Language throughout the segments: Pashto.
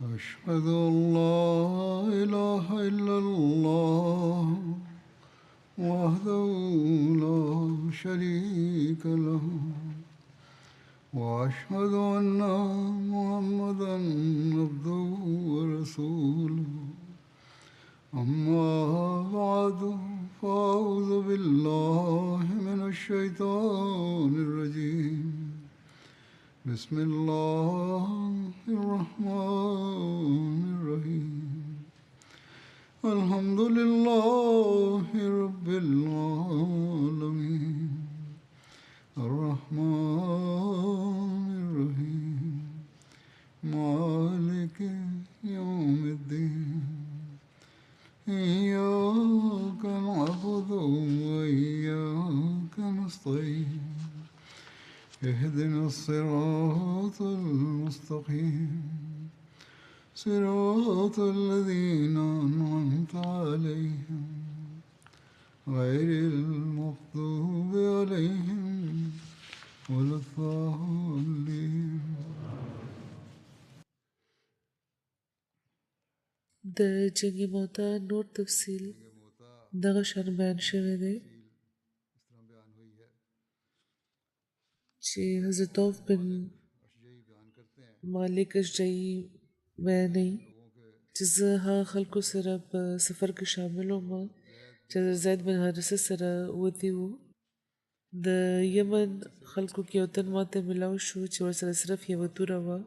أشهد أن لا إله إلا الله وحده لا شريك له وأشهد أن محمدا عبده ورسوله أما بعد فأعوذ بالله من الشيطان الرجيم بسم الله الرحمن الرحيم الحمد لله رب العالمين الرحمن الرحيم مالك يوم الدين إياك نعبد وإياك نستعين اهدنا الصراط المستقيم صراط الذين أنعمت عليهم غير المغضوب عليهم ولا الضالين. د جنگ موتا نور تفصیل دغه شان بیان شوی دی چې حضرت عوف بن مالک اشجعي بیانوي چې زه هغه خلکو سره په سفر کې شامل وم چې زید بن حارثه سره وتي وو. د یمن خلکو کې یو تن ماته ملاو شو چې ورسره صرف یوه توره وه.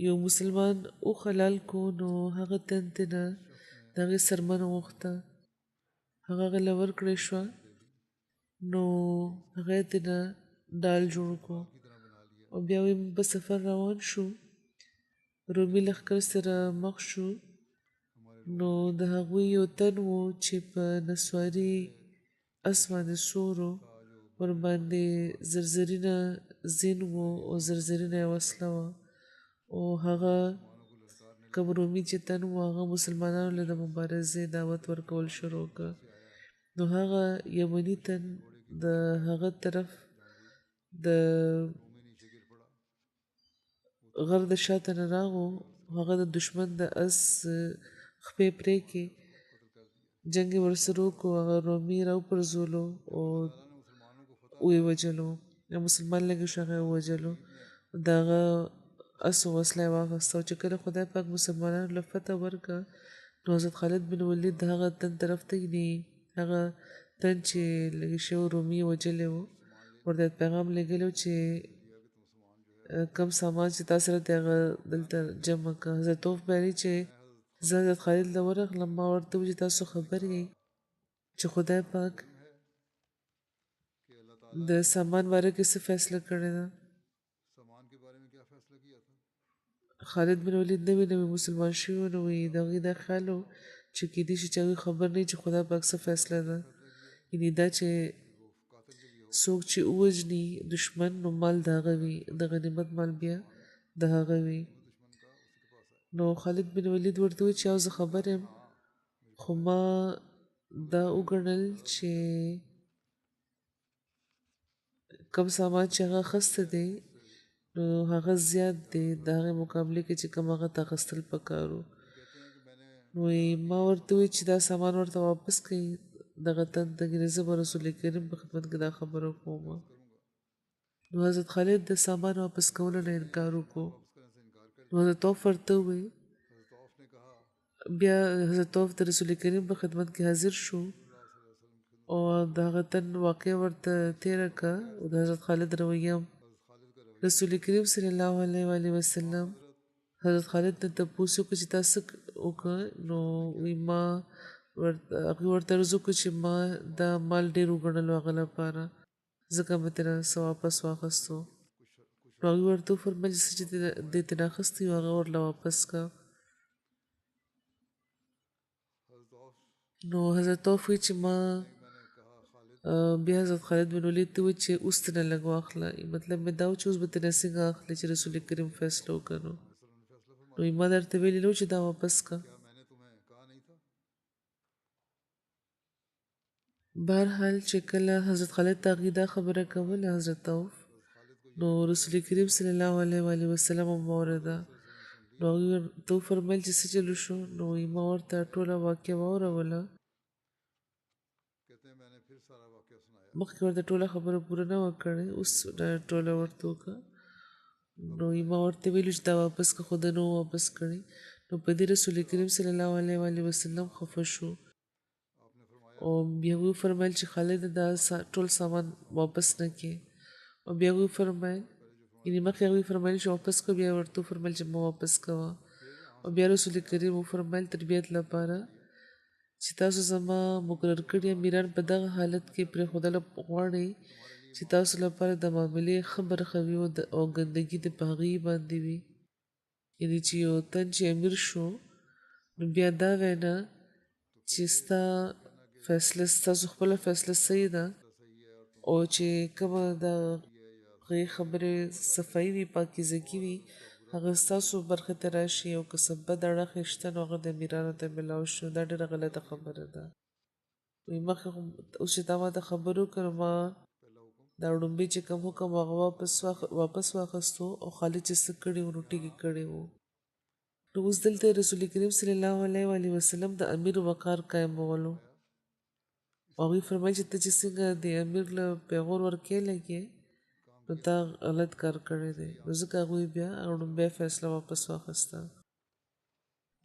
یو مسلمان او خلال کو نو هغه تن ته نه د هغې څرمن وغوښته، هغه هغې ورکړې شوه نو هغه یې ترېنه ډال جوړ کړو او بیا وایي موږ په سفر روان شو، رومي لښکر سره مخ شو نو د هغوی یو تن و چې په نسواري اس باندې سور و، ورباندې زرزرینه زین و او زرزرینه یې وسله وه او هغه کوم رومي چې تن و هغه مسلمانانو له د مبارزې دعوت ورکول شروع کړه. نو هغه یمني تن د هغه طرف د غر د شاته نه راغو، هغه د دشمن د اس خپې پرې کې جنګ یې ورسره وکړو، هغه رومي راوپرځولو او ویې وجلو، یو مسلمان لږ شو هغه یې ووجلو، د هغه اس او وسله یې واخیسته او چې کله خدای پاک مسلمانانو له فتح ورکړه نو حضرت خالد بن ولید د هغه تن طرف ته ګیني، هغه تن چې لږ شوی رومي یې وجلی و ورته پیغام لېږلی و چې کم سامان چې تا سره دی هغه دلته جمع کړه. حضرت عوف بیانوي چې زه حضرت خالد له ورغلم، ما ورته وویل چې تاسو خبر یئ چې خدای پاک د سامان باره کې څه فیصله کړې ده؟ خالد بن ولید نوی نوی مسلمان شوی و نو وایي د هغوی دا خیال و چې کیدای شي چې هغوی خبر نه وي چې خدای پاک څه فیصله ده، یعنې دا چې څوک چې ووژني دشمن نو مال د هغه وي، د غنیمت مال بیا د هغه وي. نو خالد بن ولید ورته وویل چې زه خبر یم خو ما دا وګڼل چې کم سامان چې هغه اخیستی دی نو هغه زیات دی د هغې مقابلې کې چې کوم هغه ته اخیستل پکار و. نو ما ورته وویل چې دا سامان ورته واپس کړئ دغه تن ته، ګینې زه به رسول کریم په خدمت کې دا خبره کوم. نو حضرت خالد د سامان واپس کولو نه انکار وکړو. نو حضرت عوف ورته وویل، بیا حضرت عوف د رسول کریم په خدمت کې حاضر شو او د هغه تن واقع ورته تېره کړه او د حضرت خالد رویه رسول کریم صلی الله علیه وسلم حضرت خالد نه تپوس وکړه چې تا څه وکړه؟ نو وایي ما هغوی ورته عرض وکړو چې ما دا مال ډېر وګڼلو هغه لپاره ځکه مې ترې څه واپس واخیستو. نو هغوی ورته وفرمیل چې څه چې دې ترې اخیستی وو هغه ورله واپس کړه. نو حضرت عوف وایي چې ما بیا حضرت خالد بن ولید ته وویل چې اوس ترې لږ واخله، مطلب مې دا و چې اوس به ترې څنګه اخلې چې رسول کریم فیصله وکړه. نو ما درته ویلي نه و چې دا واپس کړه. بهرحال چې کله حضرت خالد ته هغوی دا خبره کوله حضرت عوف، نو رسول کریم صلی الله علیه وسلم هم واورېده. نو هغوی ورته وفرمیل چې څه چلو شو نو ما ورته ټوله واقعه واوروله مخکې ورته ټوله خبره پوره نه وه کړې اوس ټوله ورته وکړه نو ما ورته ویلو چې دا واپس که خو ده نو واپس کړی نو په دې رسول کریم صلی الله علیه وسلم خفه شو او بیا وفرمیل چې خالد دا ټول سامان واپس نه کړي او بیا وفرمیل یعنې مخکې هغوی فرمیل چې واپس کړه بیا ورته وفرمیل چې ما واپس کوه او بیا رسول کریم وفرمیل تربیت لپاره چې تاسو زما مقرر کړي امیران په دغه حالت کې پرېښودل غواړئ چې تاسو لپاره د معاملې ښه برخه وي او ګندګي د په هغې باندې وي یعنې چې یو تن چې امیر شو نو بیا دا وینا چې ستا فیصله ستاسو خپله فیصله صحیح ده او چې کومه د هغې خبرې صفایي وي پاکیزګي وي هغه ستاسو برخې ته راشي او که څه بد اړخ یې شته نو هغه د امیرانو ته میلاو شو دا ډېره غلطه خبره ده وایي مخکې خو اوس چې تا ما ته خبرې وکړې نو ما دا وړومبی چې کوم حکم هغه واپس واخیستو او خالد چې څه کړي وو نو ټیکې کړي وو نو اوس دلته رسول کریم صلی الله علیه وسلم د امیر وقار قایمولو او هغوی فرمایي چې ته چې څنګه د امیر له پیغور ورکې لګې نو تا غلط کار کړی دی نو ځکه هغوی بیا وړومبی فیصله واپس واخیسته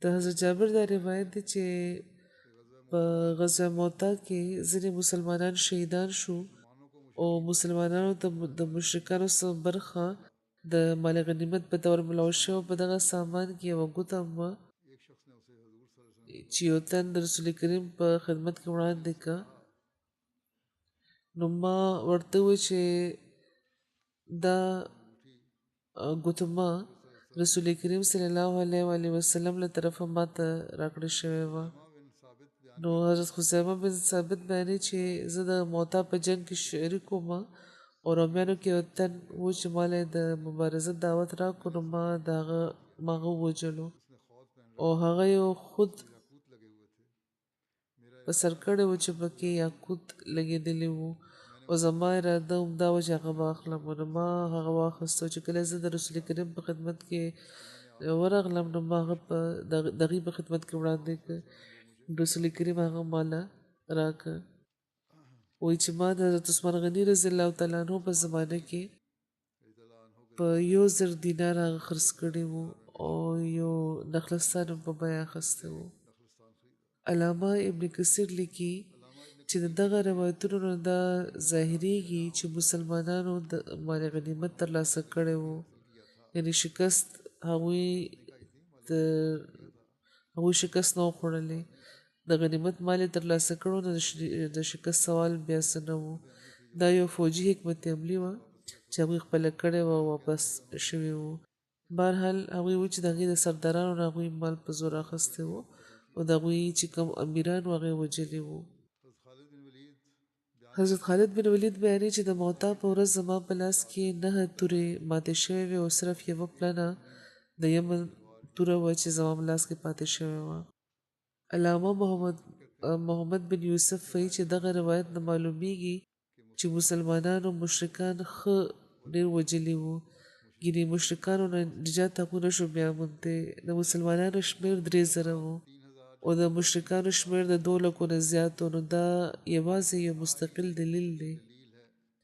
د حضرت جابر دا روایت دی چې په غزوه موته کې ځینې مسلمانان شهیدان شو او مسلمانانو ته د مشرکانو څخه برخه د مال غنیمت په تور ملاو شوه په دغه سامان کې یوه ګوته وه چې یو تن د رسول کریم په خدمت کې وړاندې کړه نو ما ورته وویل چې دا ګوتما رسول کریم صلی الله علیه وسلم له طرفه ماته راکړې شوې وه نو حضرت خزیمه بن ثابت بیانوي چې زه د موتا په جنګ کې شریک وم او رومیانو کې یو تن و چې ما له د مبارزه دعوت راکړو نو ما هغه ووژلو او هغه یو خود په سر کړی و چې پکې یاقوت لګېدلی وو او زما اراده همدا وه چې هغه به اخلم نو ما هغه واخیستو چې کله زه د رسول کریم په خدمت کې ورغلم نو ما هغه په د هغې په خدمت کې وړاندې کړ رسول کریم هغه ماله راکړه وایي چې ما د حضرت عثمان غني رضی الله تعالی عنه په زمانه کې په 1000 دینار هغه خرڅ کړي وو او یو نخلستان هم په بیه اخیستی وو علامه ابن کثیر لیکي چې دغه روایتونو نه دا ظاهریږي چې مسلمانانو د مال غنیمت ترلاسه کړی وو یعنې شکست هغوی شکست نه و خوړلی د غنیمت مال یې ترلاسه کړو نو د شکست سوال بیا څه نه و دا یو فوجي حکمت عملي وه چې هغوی خپله کړې وه واپس شوي وو بهرحال هغوی وایي چې د هغې د سردارانو نه هغوی مال په زور اخیستی وو او د هغوی چې کوم امیران وو هغه یې وژلي وو حضرت خالد بن ولید بیانوي چې د موتا په ورځ زما په لاس کې 9 تورې ماتې شوې وې او صرف یوه پلنه د یمن توره وه چې زما په لاس کې پاتې شوې وه علامه محمد بن یوسف وایي چې دغه روایت نه معلومیږي چې مسلمانانو مشرکان ښه ډېر وژلي وو یعنې مشرکانو نه نجات هغوی نه شو بیاموندی د مسلمانانو شمېر 3000 وو او د مشرکانو شمېر د 2 لکو نه زیات نو دا یوازې یو مستقل دلیل دی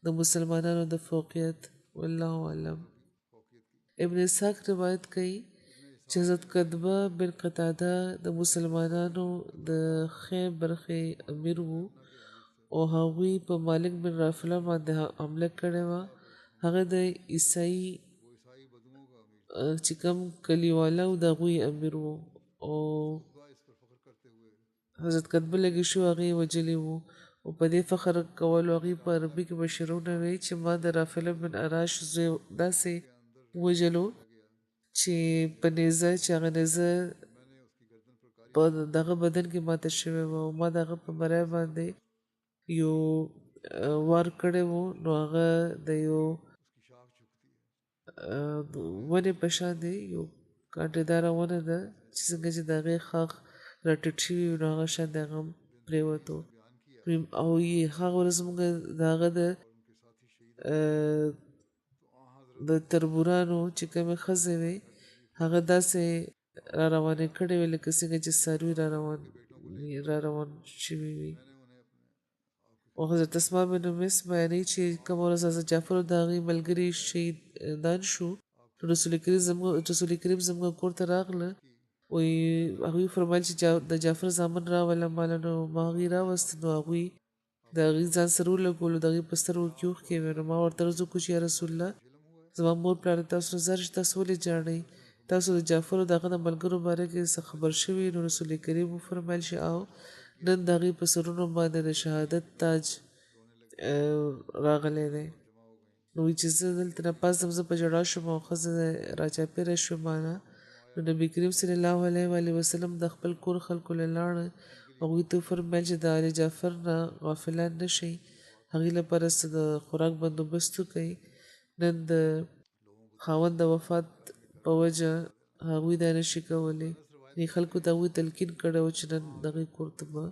د مسلمانانو د فوقیت والله اعلم ابن اسحاق روایت کوي چې حضرت قتبه بن قتاده د مسلمانانو د ښې برخې امیر وو او هغوی په مالک بن رافله باندې حمله کړې وه هغه د عیسائی چې کوم کلیواله و د هغوی امیر وو او حضرت قتبه لګې شو هغې یې وژلي وو او په دې فخر کولو هغې په عربي کې بشرونه وی چې ما د رافله بن اراش زوی داسې وژلو چې په نیزه چې هغه نیزه په دغه بدن کې ماته شوې وه او ما د هغه په مرۍ باندې یو وار کړی وو نو هغه د یو ونې په شان دی یو کانټېداره ونه ده چې څنګه چې د هغې ښاخ راټیټ شوي وي نو هغه شان د هغه پرېوتو او هغه ورځ موږ د هغه د تربورانو چې کومې ښځې وې هغه داسې را روانې کړې وې لکه څنګه چې څاروي را روان شوي وي. او حضرت اسماء بن امیس بیانوي چې کومه ورځ حضرت جعفر د هغې ملګري شهیدان شو نو رسول کریم زموږ کور ته راغله. وی هغوی فرمایل چې د جعفر زامن راوله ماله نو ما هغې راوست نو هغوی د هغې ځان سره ولګولو د هغې په سترګو کې اوښکې وې نو ما ورته عرض وکړو چې یا رسول الله زما مور پلار تاسو نه زر چې تاسو ولې ژاړئ تاسو د جعفر او د هغه د ملګرو باره کې څه خبر شوي نو رسول کریم وفرمیل چې او نن د هغې په سرونو باندې د شهادت تاج راغلی دی. نو وایي چې زه دلته نه پاڅم زه په ژړا شوم او ښځه راچاپېره شوه مانه نو نبي کریم صلی الله علیه وسلم د خپل کور خلکو له لاړه هغوی ته وفرمیل چې د آل جعفر نه غافلان نه شئ هغې لپاره څه د خوراک بندوبست وکړئ نن د خاوند د وفات په وجه هغوی دا نشي کولی دې خلکو ته هغوی تلقین کړی و چې نن د هغې کور ته به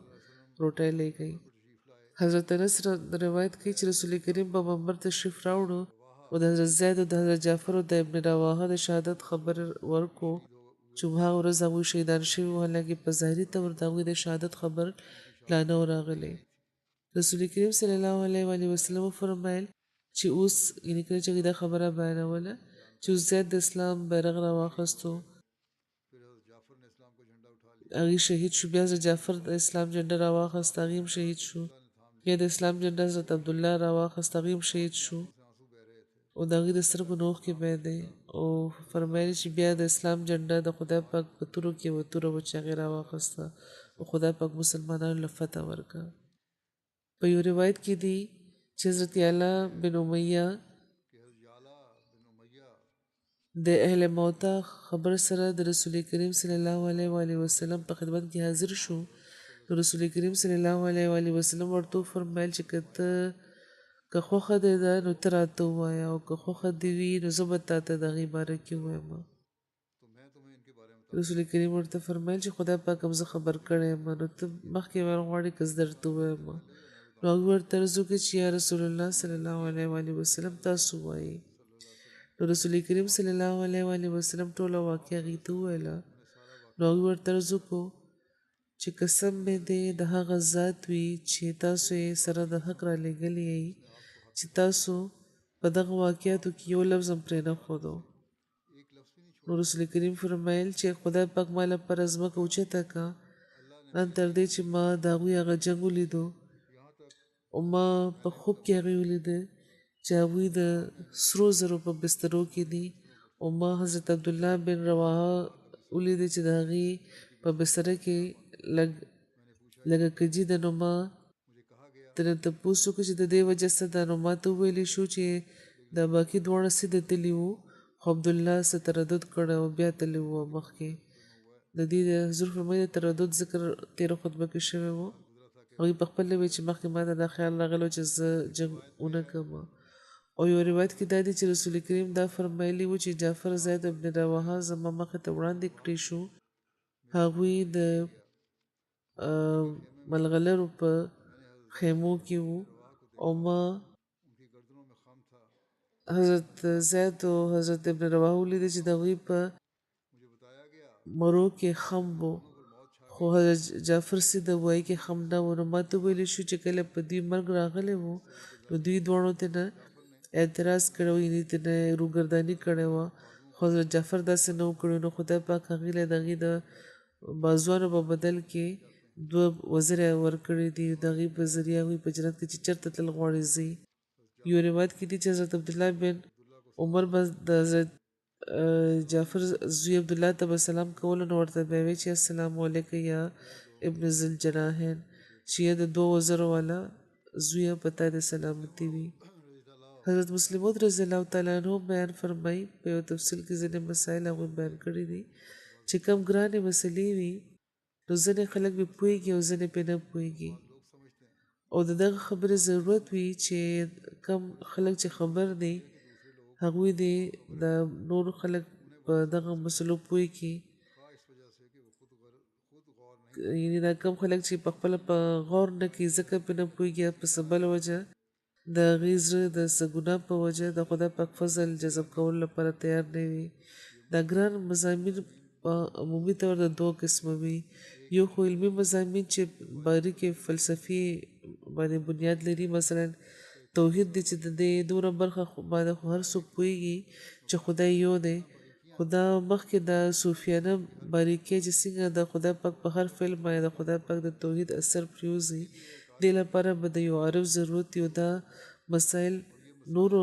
روټۍ لېږئ. حضرت انس روایت کوي چې رسول کریم په منبر تشریف راوړو او د حضرت زید او د حضرت جعفر او د ابن رواحه د شهادت خبر ورکو چې هغه ورځ هغوی شهیدان شوي وو حالانکې په ظاهري طور د هغوی د شهادت خبر لا نه و راغلی. رسول کریم صلی الله علیه وسلم وفرمیل چې اوس یعنې کله چې هغوی دا خبره بیانوله چې اوس زید د اسلام بیرغ راواخیستو هغې شهید شو بیا حضرت جعفر د اسلام جنډه راواخیسته هغې هم شهید شو بیا د اسلام جنډه حضرت عبدالله راواخیسته هغې هم شهید شو او د هغې د سترګو نه اوښکې بهی دی او فرمایي چې بیا د اسلام جنډه د خدای پاک په تورو کې یوه توره وه چې هغې راواخیسته او خدای پاک مسلمانانو له فتح ورکړه. په یو روایت کې دی چې حضرت یعلا بن امیه د اهل موته خبر سره د رسول کریم صلی الله علیه وسلم په خدمت کې حاضر شو نو رسول کریم صلی الله علیه وسلم ورته وفرمیل چې که خوښه دې ده نو ته راته ووایه او که خوښه دې وي نو زه به تا ته د هغې باره کې ووایم. رسول کریم ورته فرمیل چې خدای پاک هم زه خبر کړی یم نو ته مخکې ویل غواړې که زه درته ووایم نو هغوی ورته عرض وکړي چې یا رسول الله صلی الله علیه وسلم تاسو ووایئ. نو رسول کریم صلی الله علیه وسلم ټوله واقعه هغې ته وویله نو هغوی ورته عرض وکړو چې قسم مې دی د هغه ذات وي چې تاسو یې سره د حق را لېږلي یئ چې تاسو په دغه واقعاتو کې یو لفظ هم پرې نه ښودو. نو رسول کریم فرمایل چې خدای پاک ما لپاره ځمکه اوچته کړه ان تر دې چې ما د هغوی هغه جنګ ولیدو او ما په خوب کې هغوی ولیده چې هغوی د سرو زرو په بسترو کې دي او ما حضرت عبدالله بن رواحه ولیده چې د هغې په بستره کې لږه کجي ده نو ما ترې تپوس وکړو چې د دې وجه څه ده نو ما ته وویلی شو چې دا باقي دواړه سیده تللي وو خو عبدالله څه تردد کړی او بیا تللی وو مخکې د دې د حضور فرمایي د تردد ذکر تېره خطبه کې شوی و هغوی په خپله وی چې مخکې ما ته دا خیال راغلی چې زه جنګ ونه کړم او یو روایت کې دا دی چې رسول کریم دا فرمایلی و چې جعفر زید ابن رواحه زما مخې ته وړاندې کړي شو هغوی د ملغلرو په خیمو کې وو او ما حضرت زید او حضرت ابن رواحه ولیده چې د هغوی په مرو کې خم وو خو حضرت جعفر سي د وایي کې خم نه و نو ما ته ویلی شو چې کله په دوی مرګ راغلی و نو دوی دواړو ته نه اعتراض کړی و یعنې ته نه روګرداني کړې وه خو حضرت جعفر داسې نه و کړی نو خدای پاک هغې له د هغې د بازوانو په بدل کې 2 وزرې ورکړي دي د هغې په ذریعه هغوی په جنت کې چې چېرته تل غواړي ځي. یو روایت کې دي چې حضرت عبدالله بن عمر به د حضرت جعفر زوی عبدالله ته به سلام کولو نو ورته به وی چې السلام علیکم یا ابن ذوالجناحین چې د 2 وزرو والا زویه په تا د سلامتي وي. حضرت مسلم موعود رضی الله تعالی عنہ بیان فرمایي په یو تفصیل کې ځینې مسایل هغوی بیان کړي دي چې کم ګرانې مسلې وي نو ځینې خلک پرې پوهېږي او ځینې پرې نه پوهېږي او د دغه خبرې ضرورت وي چې کم خلک چې خبر دي هغوی دې د نورو خلک په دغه مسلو پوه کړي یعنې دا کم خلک چې په خپله په غور نه کوي ځکه پرې نه پوهېږي په څه بله وجه د هغې زړه د څه ګناه په وجه د خدای پاک فضل جذب کولو لپاره تیار نه وي دا ګران مضامین په عمومي طور د دوه قسمه وي یو خو علمي مضامین چې باریکې فلسفي باندې بنیاد لري مثلا توحید دی چې د دې دومره برخه باندې خو هر څوک پوهېږي چې خدای یو دی خدا مخکې د صوفیانه باریکۍ چې څنګه د خدای پاک په هر فعل باندې د خدای پاک د توحید اثر پریوزي دې لپاره به د یو عارف ضرورت یو دا مسایل نورو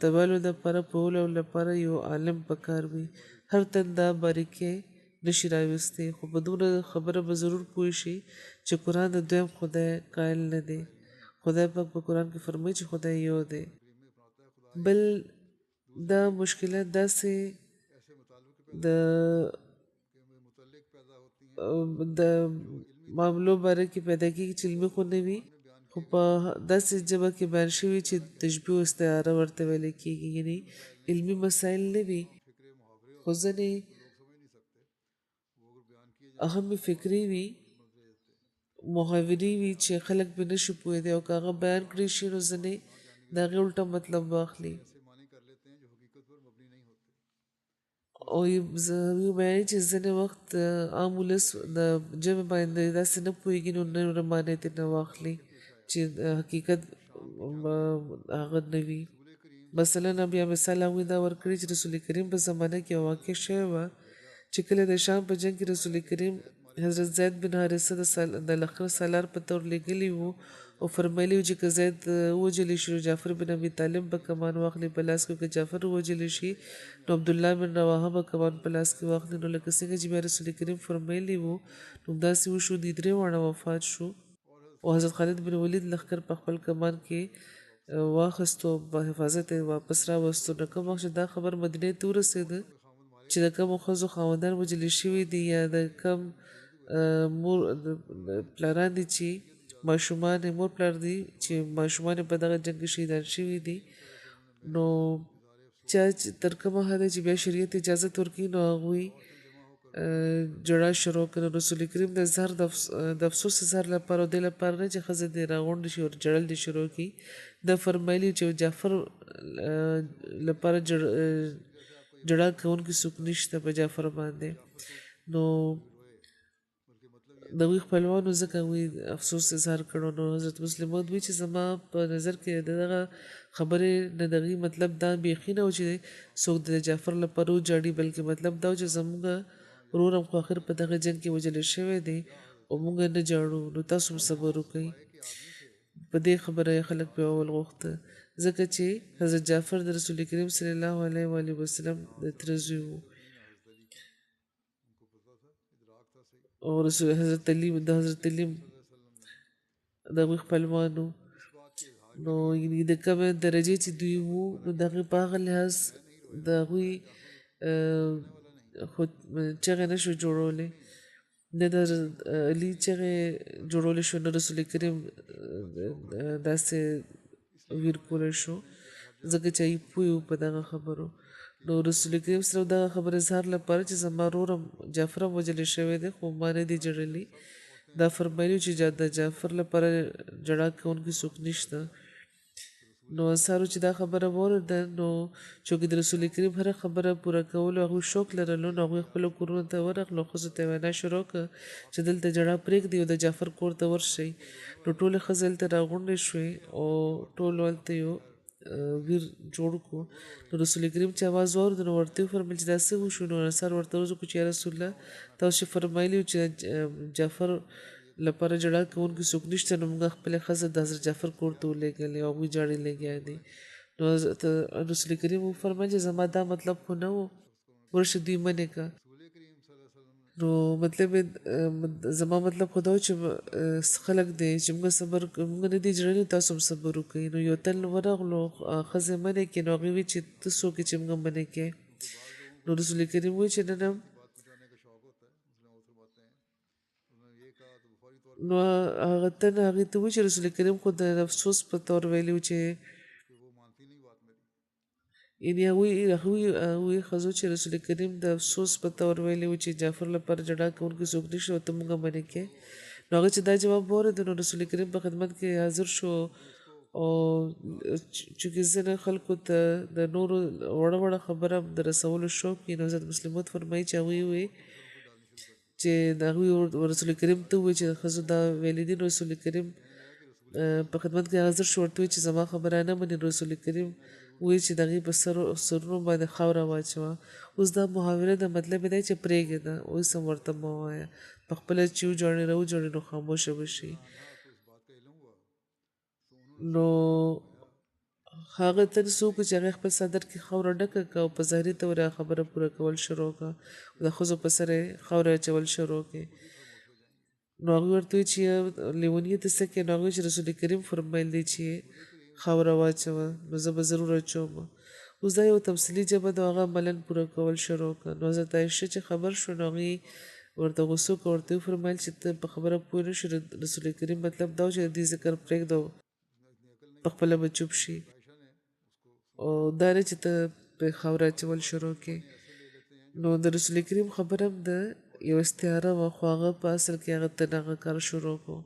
تبالو لپاره پولو لپاره یو عالم پکار وي هر تن دا باریکۍ نشي راوستي خو په دومره خبره به ضرور پوه شي چې قرآن د دویم خدای قایل نه دی خدای پاک په قرآن کې فرمایي چې خدای یو دی بل دا مشکلات داسې د معاملو باره کې پیدا کېږي چې علمي خو نه وي خو په داسې ژبه کې بیان شوي چې تشبیه او استعاره ورته ویل کېږي یعنی علمي مسایل نه وي خو ځینې اهم فکري وي محاوري وي چې خلک به نشي پوهېدی او که هغه بیان کړی شي نو ځینې د هغې الټه مطلب واخلي او یو بیانې چې ځینې وخت عام ولس د ژبې باندې داسې نه پوهېږي نو نوره معنی ترې نه واخلي چې حقیقت هغه نه وي مثلا بیا مثال هغوی دا ورکړي چې رسول کریم په زمانه کې یو واقع شوی وه چې کله د شام په جنګ کې رسول کریم حضرت زید بن حارثه د لښکر سالار په تور لېږلي وو او فرمایلي وو چې که زید ووجلی شي نو جعفر بن ابي طالب به کمان واخلي په لاس کې که جعفر ووجلی شي نو عبدالله بن رواحه به کمان په لاس کې واخلي نو لکه څنګه چې بیا رسول کریم فرمایلي وو نو همداسې وشو دوی درې واړه وفات شو او حضرت خالد بن ولید لښکر په خپل کمان کې واخیستو په حفاظت یې واپس راوستو نو کوم وخت چې دا خبر مدینې ته ورسېده چې د کومو ښځو خاوندان وجلې شوي دي یا د کم مور پلاران دي چې ماشومان مور پلار دي چې ماشومان په دغه جنګ کې شهیدان شوي دي نو چا تر کومه حده چې بیا شریعت اجازت ورکوي نو هغوی جړا شروع کړه رسول کریم د اظهار د افسوس اظهار لپاره او دې لپاره نه چې ښځه دې راغونډ شي او جړل دې شروع کړي دا فرمایلي چې جعفر لپاره جړا کوونکي څوک نشته په جعفر باندې نو د هغوی خپلوانو ځکه هغوی افسوس اظهار کړو نو حضرت مسلم موعود وایي چې زما په نظر کې دغه خبرې نه د هغې مطلب دا بیخي نه و چې څوک د جعفر لپاره وجاړي بلکې مطلب دا و چې زموږ ورور هم خو آخر په دغه جنګ کې وجلی شوی دی او موږ نه جاړو نو تاسو هم صبر وکړئ په دې خبره خلک پرې وغوښته ځکه چې حضرت جعفر د رسول کریم صلی الله علیه و آله وسلم د تره زوی و او حضرت علي د هغوی خپلوانو نو یعنې د کومې درجې چې دوی وو نو د هغې په هغه لحاظ د هغوی خو چغې نه شو جوړولی نه د علي چغې جوړولی شو نه رسول کریم داسې ویر کولی شو ځکه چې هغوی پوه وو په دغه خبرو نو رسول کریم صرف دغه خبر اظهار لپاره چې زما ورور هم جعفر هم وجلی شوی دی خو ما نه دی جړلی دا فرمایلي چې د جعفر لپاره جړا کوونکي څوک نشته نو انصارو چې دا خبره واورېده نو چونکې د رسول کریم هره خبره پوره کولو هغوی شوق لرلو نو هغوی خپلو کورونو ته ورغلو ښځو ته وینا شروع کړه چې دلته جړا پرېږدي او د جعفر کور ته ورشئ نو ټولې ښځې هلته راغونډې شوې او ټولو هلته یو ویر جوړ کړو نو رسول کریم چې اواز واورېد نو ورته وفرمیل چې دا څه وشو نو انصار ورته وځو چې یا رسول الله تاسو چې فرمایلي وو چې جعفر لپاره جړا کوونکي څوک نشته نو موږ خپلې ښځه د حضرت جعفر کور ته ولېږلې او هغوی جاړې لګیا دي نو رسول کریم وفرمیل چې زما دا مطلب خو نه و ورشه دوی منې کړه نو مطلب زما مطلب خو دا و چې خلک دی چې موږ صبر موږ نه دي جړلي تاسو هم صبر وکړئ نو یو تن ورغلو ښځې منې کړې نو هغې وایي چې ته څوک یې چې موږ منې کړې نو رسول کریم وایي چې نه نه نو هغه تن هغې ته وایي چې رسول کریم خو د افسوس په طور ویلي و چې یعنې هغوی ښځو چې رسول کریم د افسوس په طور ویلي و چې جعفر لپاره جړا کوونکي څوک نشته ته موږ منې کړې نو هغه چې دا جواب واورېد نو رسول کریم په خدمت کې حاضر شو او چونکې ځینې خلکو ته د نورو وړه وړه خبره د رسولو شوق وي نو حضرت مسلمود فرمایي چې هغوی وي چې د هغوی رسول کریم ته ووایي چې د ښځو دا ویلي دي نو رسول کریم په خدمت کې حاضر شو ورته ووایي چې زما خبره نه مني رسول کریم وایي چې د هغې په سرونو باندې خاوره واچوه اوس دا محاوره د مطلب یې دی چې پرېږده اوس هم ورته مه ووایه په خپله چې وجاړې راوجاړې نو خاموشه به شي نو هغه تر څوک چې هغه خپل صدر کې خاوره ډکه کړه او په ظاهري تور خبره پوره کول شروع کړه د ښځو په سر خاوره اچول شروع کړي نو هغه ورته وایي چې لیونیه ته څه کوې نو هغه چې رسول کریم فرمایل دی چې خاوره واچوه نو زه به ضرور اچوم اوس دا یو تمثیلي ژبه د هغه عملاً پوره کول شروع کړه نو حضرت عایشه چې خبر شو نو هغې ورته غوسه وکړه ورته وفرمایل چې ته په خبره پوه نه شې رسول کریم مطلب دا و چې د دې ذکر پرېږده په خپله به چوپ شي او دا نه چې ته په خاوره اچول شروع کړې نو د رسول کریم خبره هم د یو استعاره وه خو هغه په اصل کې هغه ته هغه کار شروع کړو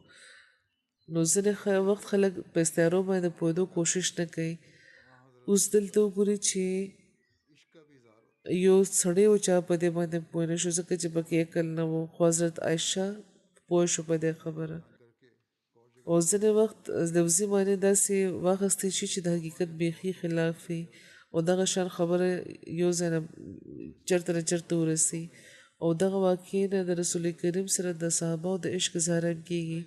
نو ځینې وخت خلک په استعارو باندې پوهېدو کوشش نه کوي اوس دلته وګورئ چې یو سړی و چا په دې باندې پوه نه شو ځکه چې پکې عقل نه و خو حضرت عایشه پوه شو په دې خبره او ځینې وخت لفظي معنی داسې واخیستې شي چې د حقیقت بیخي خلاف وي او دغه شان خبره یو ځای نه چېرته نه چېرته ورسي او دغه واقعې نه د رسول کریم سره د صحابهو د عشق اظهار هم کېږي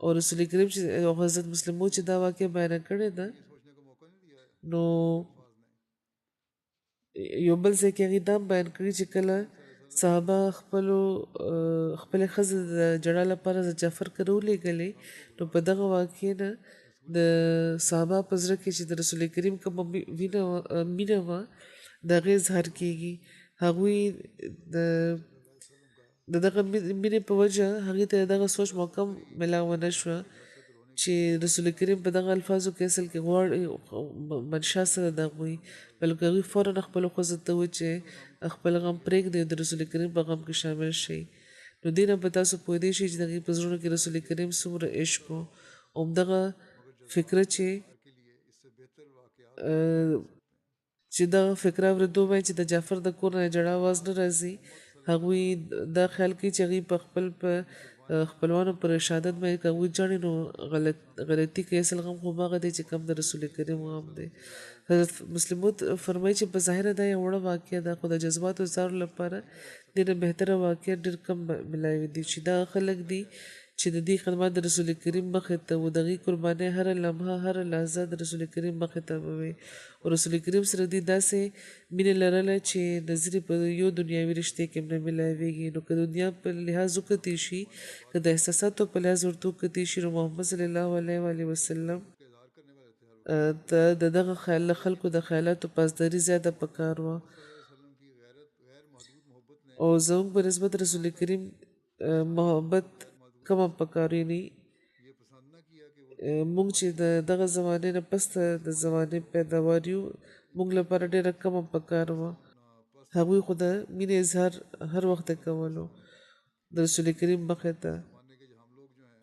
او رسول کریم چې حضرت مسلمو چې دا واقع بیانه کړې ده نو یو بل ځای کې هغې دا هم بیان کړي چې کله صحابه خپلې ښځې د جړا لپاره د جعفر کره ولېږلې نو په دغه واقعې نه د صحابه په زړه کې چې د رسول کریم کومه مینه وه د هغې اظهار کېږي هغوی د دغه مینې په وجه هغې ته دغه سوچ موقع ملاوه نه شوه چې رسول کریم په دغه الفاظو کې اصل کې غواړي منشا سره د هغوی بلکې هغوی فوراً خپلو ښځو ته و چې خپل غم پرېږدي او د رسول کریم په غم کې شامل شي نو دې نه به تاسو پوهېدی شئ چې د هغې په زړونو کې رسول کریم څومره عشق و همدغه فکره چې دغه فکره اورېدو باندې چې د جعفر د کور نه جړا آواز نه راځي هغوی دا خیال کوي چې هغوی په خپلوانو پر شهادت باندې که هغوی جاړي نو غلطي کوي اصل غم خو هغه دی چې کم د رسول کریم غم دی حضرت مسلمود فرمایي چې په ظاهره دا یو وړه واقعه ده خو د جذباتو اظهار لپاره دې نه بهتره واقعه ډېر کم ملاوي دي چې دا خلک دي چې د دې خدمات د رسول کریم مخې ته و دغې قربانۍ هره لمحه هره لحظه د رسول کریم مخې ته به وي او رسول کریم سره دې داسې مینې لرله چې نظرې په یو دنیاوي رشتې کې هم نه ملاویږي نو که دنیا په لحاظ وکتې شي که د احساساتو په لحاظ ورته وکتې شي نو محمد صلی الله علیه وسلم ته د دغه خلکو د خیالاتو پاسداري زیاته پکار وه او زموږ په نسبت رسول کریم محبت کمه پکارینی مونږ چې د دغه زمانې نه پس د زمانې پیداوار یو مونږ لپاره ډېره کمه پکار وه هغوی خو د مینې اظهار هر وخت کولو د رسول کریم مخې ته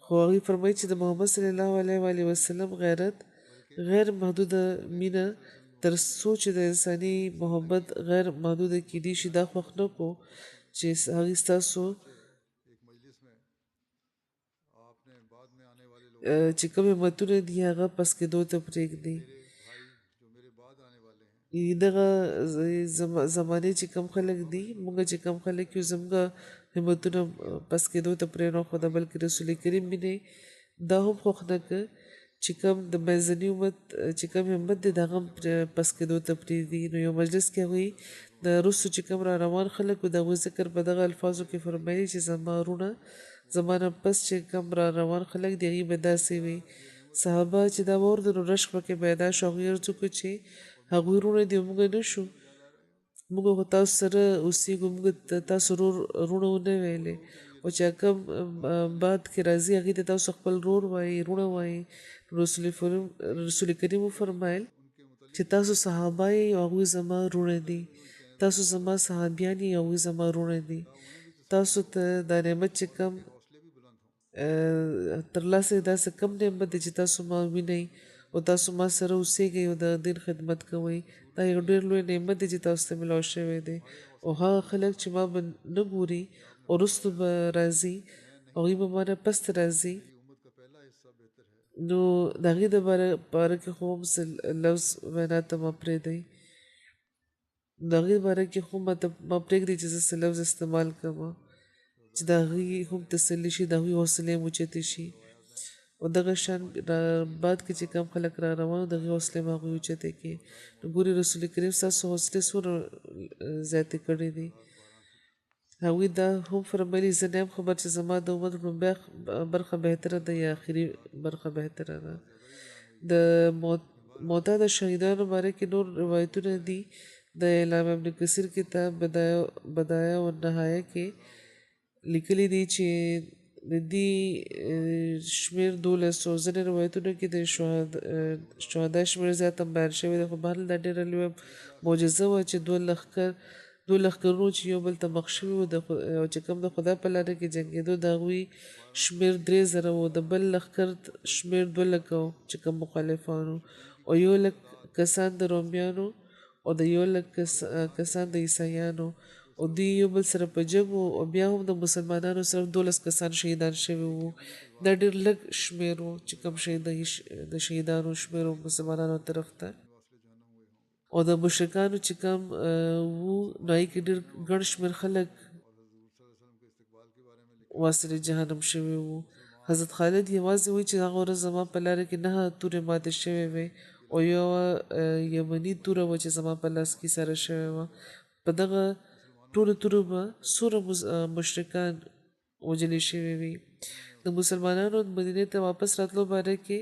خو هغوی فرمایي چې د محمد صلی الله علیه وسلم غیرت غیر محدوده مینه تر څو چې د انساني محبت غیر محدوده کیدی شي دا خوښ نه کو چې هغوی ستاسو چې کوم همتونه دي هغه پس کېدو ته پرېږدي دغه زمانې چې کم خلک دي موږ چې کم خلک یو زموږ همتونه پس کېدو ته پرېنښوده بلکې رسول کریم مینې دا هم خوښ نه که چې کوم د منځني امت چې کوم همت دی د هغه هم پس کېدو ته پرېږدي نو یو مجلس کې هغوی د وروستو چې کوم را روان خلک و د هغوی ذکر په دغه الفاظو کې فرمایي چې زما وروڼه زما نه پس چې کوم را روان خلک دي هغوی به داسې وي صحابه چې دا واورېدل نو رشک پکې پیدا شو هغوی عرض وکړو چې هغوی وروڼه دي موږ نه شو موږ خو تاسو سره اوسېږو موږ تاسو وروڼه ونه ویلې او چې کوم بعد کې راځي هغې ته تاسو خپل رور وایي وروڼه وایي رسول کریم وفرمایل چې تاسو صحابه یې او هغوی زما وروڼه دي تاسو زما صحابیان یې او هغوی زما وروڼه دي تاسو ته دا نعمت چې کوم ترلاسه داسې کم نعمت دی چې تاسو ما وینئ او تاسو ما سره اوسېږئ او د دین خدمت کوئ دا یو ډېر لوی نعمت دی چې تاسو ته میلاو شوی دی او هغه خلک چې ما به نه ګوري وروستو به راځي هغوی به ما نه پس ته راځي نو د هغې د باره کې خو هم څه لفظ وینا ته ما پرېږدئ د هغې باره کې خو ما پرېږدئ چې زه څه لفظ استعمال کړم چې د هغوی هم تسلي شي د هغوی حوصلې هم اوچتې شي او دغه شان بعد کې چې کم خلک را روان د هغوی حوصلې به هغوی اوچتې کړي نو ګوري رسول کریم ستاسو حوصلې څومره زیاتې کړې دي هغوی دا هم فرمایلي زه نه یم خبر چې زما د امت لومبۍ برخه بهتره ده یا آخري برخه بهتره ده د معتاد شهیدانو باره کې نور روایتونه دي د علامه ابن کثیر کتاب بدایه و نهایه کې لیکلي دي چې د دې شمېر 1200 ځینې روایتونو کې د شهدا شمېر زیات هم بیان شوی دی خو بهرحال دا ډېره لویه معجزه وه چې دوه لښکرونو چې یو بل ته مخ شوي وو او چې کوم د خدای په لاره کې جنګېدو د هغوی شمېر 3000 وو د بل لښکر شمېر 2 لکه وو چې کوم مخالفانو او 1 لک کسان د رومیانو او د 1 لک کسان د عیسایانو او دوی یو بل سره په جنګ وو او بیا هم د مسلمانانو صرف 12 کسان شهیدان شوي وو دا ډېر لږ شمېر وو چې کوم د شهیدانو شمېر وو مسلمانانو طرف ته او د مشرکانو چې کوم وو نو هغې کې ډېر ګڼ شمېر خلک واصل جهنم شوي وو حضرت خالد یوازې وایي چې هغه ورځ زما په لاره کې 9 تورې ماتې شوې وې او یوه یمني توره وه چې زما په لاس کې سره شوې وه په دغه ټولو تورو به څومره مشرکان وجلې شوي وي د مسلمانانو مدینې ته واپس راتلو باره کې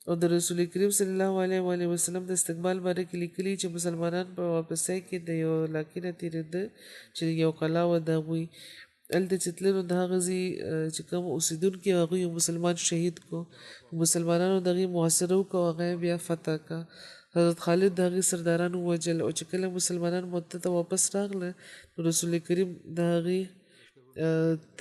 او د رسول کریم صلی الله علیه وسلم د استقبال باره کې لیکلي چې مسلمانان په واپسۍ کې د یو علاقې نه تېرېده چې یو قلا وه د هغوی هلته چې تلل نو د هغه ځای چې کوم اوسېدونکي هغوی یو مسلمان شهید کو مسلمانانو د هغې محاصره وکړه او هغه بیا فتح کړه حضرت خالد د هغې سرداران ووجل او چې کله مسلمانان مدته ته واپس راغله نو رسول کریم د هغې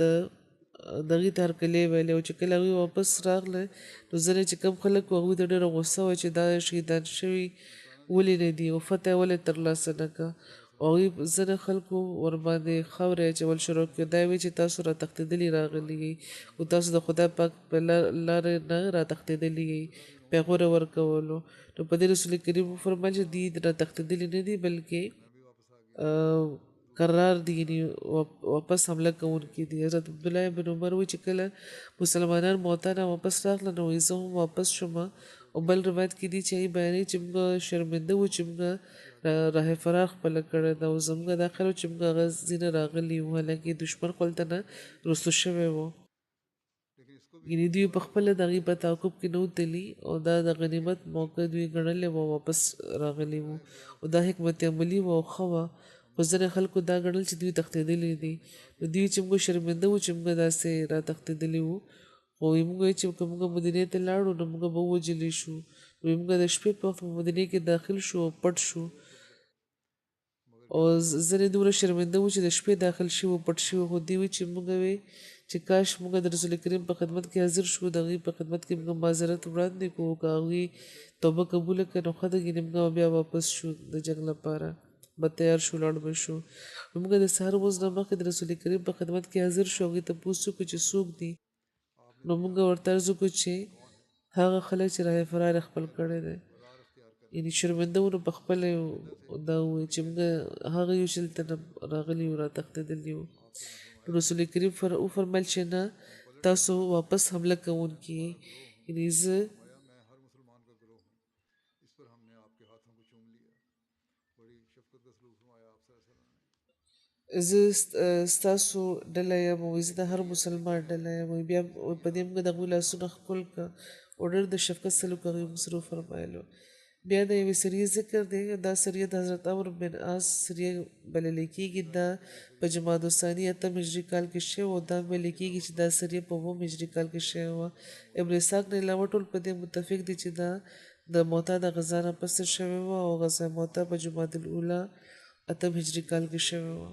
ته هرکلی ویلی او چې کله هغوی واپس راغله نو ځینې چې کوم خلک وو هغوی ته ډېره غوسه وه چې دا شهیدان شوي ولې نه دي او فتح یې ولې ترلاسه نه کړه او هغوی ځینې خلکو ورباندې خاورې اچول شروع کړې دا یې وایي چې تاسو را تښتېدلي راغلي یئ او تاسو د خدای پاک په لارې نه را تښتېدلي یئ پیغور یې ورکولو نو په دې رسول کریم وفرمیل چې دوی را تښتېدلي نه دي بلکې قرار دي یعنې واپس حمله کوونکي دي حضرت عبدالله بن عمر وایي چې کله مسلمانان موطا نه واپس راغله نو زه هم واپس شوم او بل روایت کې دي چې هغې بیانوي چې موږ شرمنده وو چې موږ راه فرار خپله کړې ده او زموږ دا خیال و چې موږ هغه ځینې راغلي وو حالانکې دښمن خپل ته نه رسو شوی وو یعنې دوی په خپله د هغې په تعقب کې نه وتلي او دا د غنیمت موقع دوی ګڼلې وه واپس راغلي وو او دا حکمت عملي وه او ښه وه خو ځینې خلکو دا ګڼل چې دوی تښتېدلي دي نو دوی چې موږ شرمنده وو چې موږ داسې را تښتېدلي وو خو موږ وایي چې که موږ مدینې ته لاړو نو موږ به ووجلې شو موږ د شپې په وخت په مدینې کې داخل شو او پټ شو او ځینې دومره شرمنده وو چې د شپې داخل شي و پټ شي خو دوی وایي چې موږ وایي چې کاش موږ د رسول کریم په خدمت کې حاضر شو د هغې په خدمت کې موږ معذرت وړاندې کوو که هغوی توبه قبوله کړه نو ښه ده ګینې موږ بیا واپس شو د جنګ لپاره به تیار شو لاړ به شو موږ د سهار لمونځ نه مخکې د رسول کریم په خدمت کې حاضر شو هغوی تپوس وکړو چې څوک دي نو موږ ورته عرض وکړو چې هغه خلک چې راه فرار خپل کړی دی یعنې شرمنده وو نو په خپله دا ووایي چې موږ هغه یو چې دلته نه راغلي وو را تښتېدلي وو رسول کریم وفرمیل چې نه تاسو واپس حمله کوونکي یئ یعنې زه ستاسو ډله یم او زه د هر مسلمان ډله یم بیا په دې موږ د هغوی لاسونه ښکل کړه او ډېر د شفقت سلوک هغوی موږ سره وفرمایلو بیا د یوې سریې ذکر دی دا سریه د حضرت عمرو بن عاص سریه بللی کېږي دا په جمادی الثاني 8 هجري کال کې شوې او دا ویل کېږي چې دا سریه په 9 هجري کال کې شوې وه ابن اسحاق نه علاوه ټول په دې متفق دي چې دا د موطا د غزا نه پس شوې وه او غزا موطا په جمادی الاولی 8 هجري کال کې شوې وه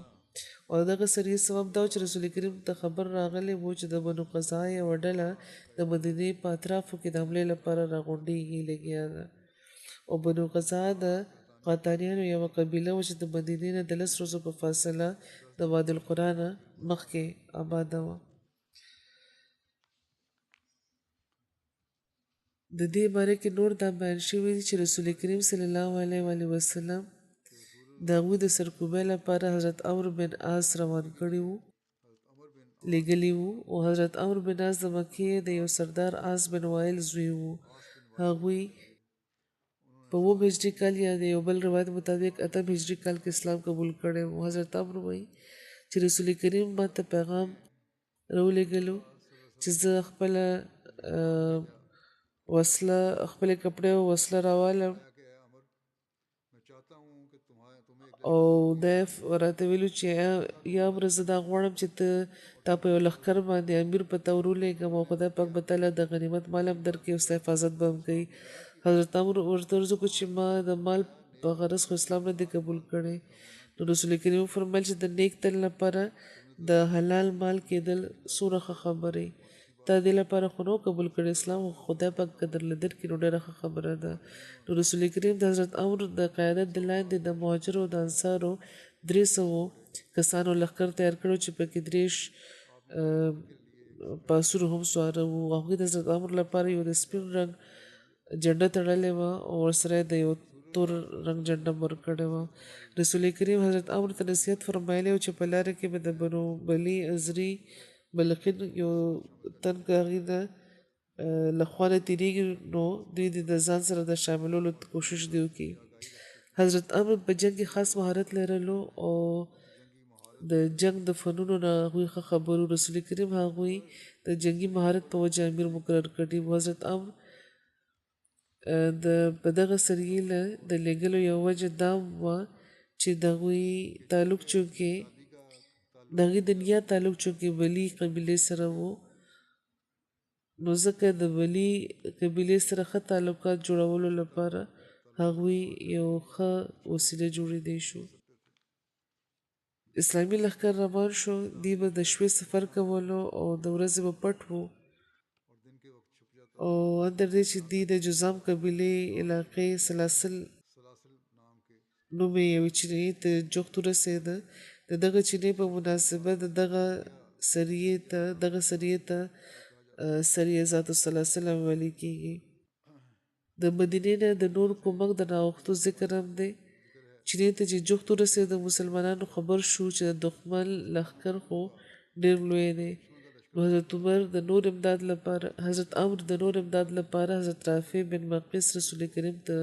او دغه سریې سبب دا و چې رسول کریم ته خبر راغلی و چې د بنو قزاع یوه ډله د مدینې په اطرافو کې د حملې لپاره راغونډېږي لګیا ده او بنو قزاع د قاطانیانو یوه قبیله وه چې د مدینې نه د 10 ورځو په فاصله د وادي القرا نه مخکې آباده وه د دې باره کې نور دا بیان شوي دي چې رسول کریم صلی الله علیه و وسلم د هغوی د سرکوبۍ لپاره حضرت عمرو بن عاص روان کړي وو لېږلي وو او حضرت عمرو بن عاص د مکې د یو سردار عاص بن وائل زوی وو هغوی په 9 هجري کال یا د یو بل روایت مطابق 8 هجري کال کې اسلام قبول کړی وو حضرت عمرو وایي چې رسول کریم ما ته پیغام راولېږلو چې زه خپله وسله خپلې کپړې او وسله راوالم او دی راته ویلو چې یا امره زه دا غواړم چې تا په یو لښکر باندې امیر په تا ورولېږم او خدای پاک به تاله د غنیمت مال هم درکړي او ستا حفاظت به هم کوي حضرت عمرو ورته عرض وکړو چې ما د مال په غرض خو اسلام نه دی قبول کړی نو رسول کریم وفرمیل چې د نیک تل لپاره د حلال مال کېدل څومره ښه خبرې تا دې لپاره خو نو قبول کړی اسلام خدای پاک قدر لدر کې نو ډېره ښه خبره ده نو رسول کریم د حضرت عمرو د قیادت د لاندې د مهاجرو او د انصارو 300 کسانو لښکر تیار کړو چې پکې 3 پاسور هم سواره وو هغوی د حضرت عمرو لپاره یو د سپین رنګ جنډه تړلې وه او ورسره د یو تور رنګ جنډه ورکړې وه رسول کریم حضرت عمرو ته نصیحت فرمایلی و چې په لاره کې به د بنو بلی ازري بلقین یو تن که هغې نه له خوا نه تېرېږي نو دوی د ځان سره د شاملولو کوشش دی وکړي حضرت عمرو په جنګ کې خاص مهارت لرلو او د جنگ د فنونو نه هغوی ښه خبرو رسول کریم هغوی د جنگي مهارت په وجه امیر مقرر کړي حضرت عمرو په دغه سریې له د لېږلو یو وجه دا وه چې د هغوی تعلق چونکې د هغې د نیا تعلق چونکې بلی قبیلې سره و نو ځکه د بلی قبیلې سره ښه تعلقات جوړولو لپاره هغوی یو ښه وسیله جوړېدی شو اسلامي لښکر روان شو دی به د شپې سفر کولو او د ورځې به پټ وو او اندر دې چې دی د جزام قبیلې علاقې سلاسل نومې یوې چینې ته جوخت ورسېده د دغه چینې په مناسبت دغه سریې ته سریه ذات السلاسل ویل کېږي د مدینې نه د نور کومک د ناوښتو ذکر هم دی چینې ته چې جوخت ورسېده مسلمانانو خبر شو چې د دښمن لښکر خو ډېر لوی دی نو حضرت عمرو د نور امداد لپاره حضرت رافع بن مقیس رسول کریم ته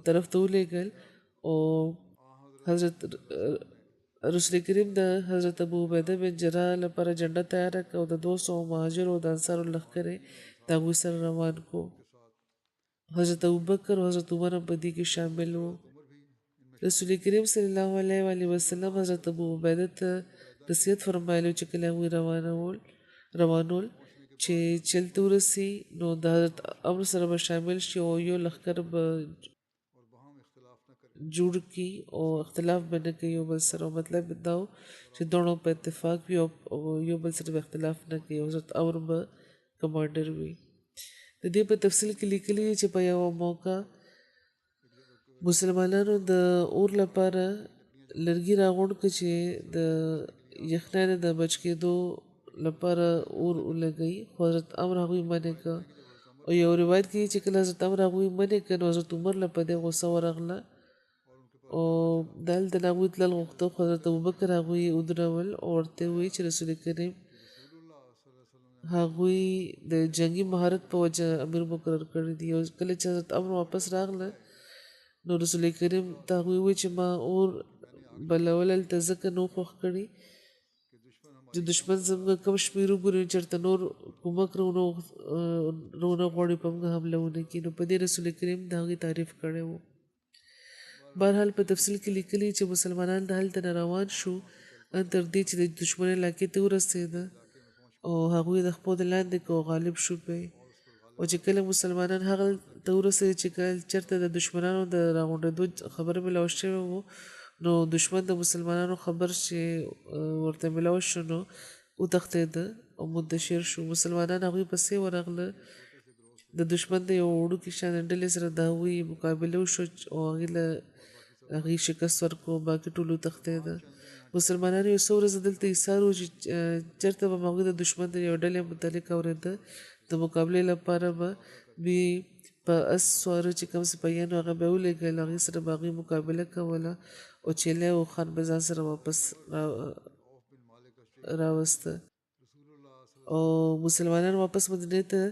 طرف ته ولېږل او حضرت رسول کریم د حضرت ابو عبیده بن جراح لپاره جنډه تیاره کړه او د 200 مهاجرو او د انصارو لښکر یې د هغوی سره روان کړو حضرت ابوبکر او حضرت عمر هم په دې کې شامل وو رسول کریم صلی الله علیه و وسلم حضرت ابو عبیده ته نصیحت فرمایلی چې کله هغوی روانول چې چلته ورسي نو د حضرت عمرو سره به شامل شي او یو لښکر به جوړ کی او اختلاف به نه کوي یو بل سره مطلب دا و چې دونو په اتفاق وي او یو بل سره به اختلاف نه کوي حضرت عمرو به کمانډر وي د دې په تفصیل کې لیکلي چې په یو موقع مسلمانانو د اور لپاره لرګي راغونډ کړ چې د یخنۍ نه د بچ کېدو لپاره اور ولګوي خو حضرت عمرو هغوی منع کړه او یو روایت کې چې کله حضرت عمرو هغوی منع کړه نو حضرت عمر له په دې غوسه ورغله او دلته د هغوی تلل غوښته خو حضرت ابوبکر هغوی ودرول او ورته وویل چې رسول کریم هغوی د جنگي مهارت په وجه امیر مقرر کړی دي او کله چې حضرت عمرو واپس راغله نو رسول کریم ته هغوی وویل چې ما اور بلول هلته ځکه نو خوښ کړي چې دشمن زموږ کم شمېر وګوري چېرته نور کومک رونه غواړي په موږ حمله ونه کړي نو په دې رسول کریم د هغې تعریف کړی و بهرحال په تفصیل کې لیکلي چې مسلمانان د هلته نه روان شو ان تر دې چې د دشمن علاقې ته ورسېده او هغوی د خپل لاندې کو غالب شو پې او چې کله مسلمانان هغه ته ورسېده چې کله چېرته د دشمنانو د راغونډېدو خبر ملو شوی و نو دشمن د مسلمانانو خبر چې ورته ملاو شو نو وتښتېد او منتشر شو. مسلمانان هغوی پسې ورغله. د دشمن د یو وړوکي شان ډلې سره د هغوی مقابله وشو او هغې شکست ورکړو، باقي ټول وتښتېده. مسلمانانو یو څو ورځې دلته ایسار وو چې چېرته به هغوی د دشمن د یو ډلې متعلق اورېده، د مقابلې لپاره به دوی په اس سواره چې کوم سپیان وو هغه به یې ولېږل، هغې سره به هغوی مقابله کوله او چیلی او خان به ځان سره واپس راوسته او مسلمانان واپس مدینې ته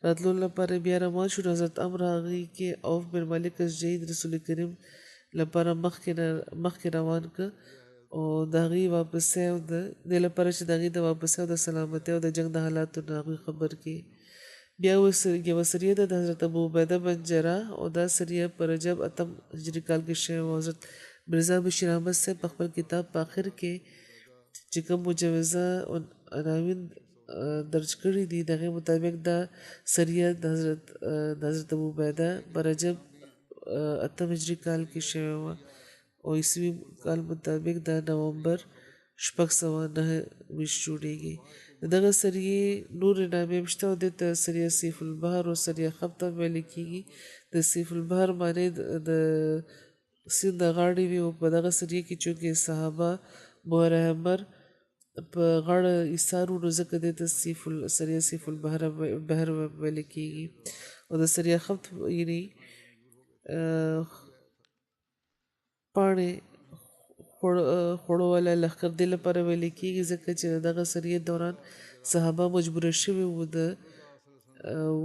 راتلو لپاره بیا روان شو. حضرت امر هغې کې عوف بن مالک اشجعي د رسول کریم لپاره مخکې روان که او د هغې واپسۍ او د دې لپاره چې د هغې د واپسۍ او د سلامتۍ او د جنګ د حالاتو نه هغوی خبر کړي. بیا یوه سریه ده د حضرت ابو عبیده بن جراح او دا سریه په رجب 8 هجري کال کې شوې وه. حضرت مرزا بشیر احمد صاحب په خپل کتاب په آخر کې چې کوم مجوزه عناوین درج کړي دي د هغې مطابق دا سریه د حضرت ابو عبیده په رجب 8 هجري کال کې شوې وه او عیسوي کال مطابق د نومبر 609 جوړیږي. د دغه سریې نورې نامې هم شته او دې ته سریه سیف البحر او سریه خبته ویل کېږي. د سیف البحر معنی د سیند د غاړې وي او په دغه سریه کې چونکې صحابه بحر په غاړه ایسار وو نو ځکه دې ته سریه سیف البحر ویل کېږي. او د سریه خبت یعنې پاڼې خوړو والا لښکر دې لپاره ویل کېږي ځکه چې د دغه سریې دوران صحابه مجبوره شوي وو د